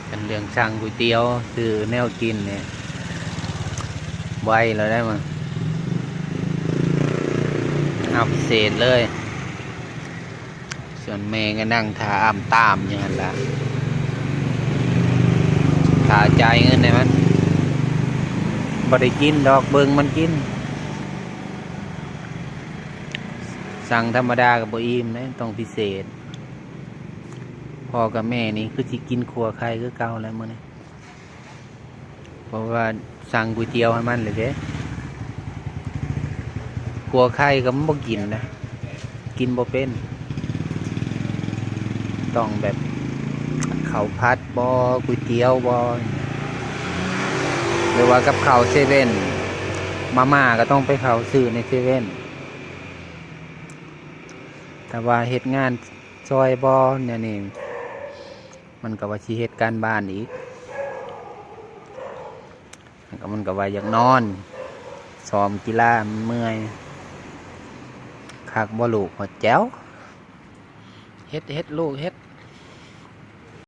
เป็นเรื่องสั่งก๋วยเตี๋ยวซื้อแนวกินเนี่ยไวเราได้มาเอาพิเศษเลยส่วนแม่ก็นั่งทาอ้ำตามอย่างนั้นละถ้าจ่ายเงินได้มันบ่ได้กินดอกเบิงมันกินสั่งธรรมดากับบ่อิ่มนะต้องพิเศษพ่อกับแม่นี่คือสิกินครัวใครคือเก่าแล้วมื้อนี้เพราะว่าสั่งก๋วยเตี๋ยวให้มันเลยเด้ครัวใครก็มันบ่กินนะกินบ่เป็นต้องแบบข้าวผัดบ่ก๋วยเตี๋ยวบ่หรือว่ากับข้าวเซเว่นมาม่าก็ต้องไปเข้าซื้อในเซเว่นแต่ว่าเฮ็ดงานซอยบ่เนี่ยนี่มันก็ว่าสิเฮ็ดการบ้านอีกมันก็ว่าอยากนอนซ้อมกีฬามันเมื่อยคักบ่ลูกหัวแจ๋วเฮ็ดลูกเฮ็ด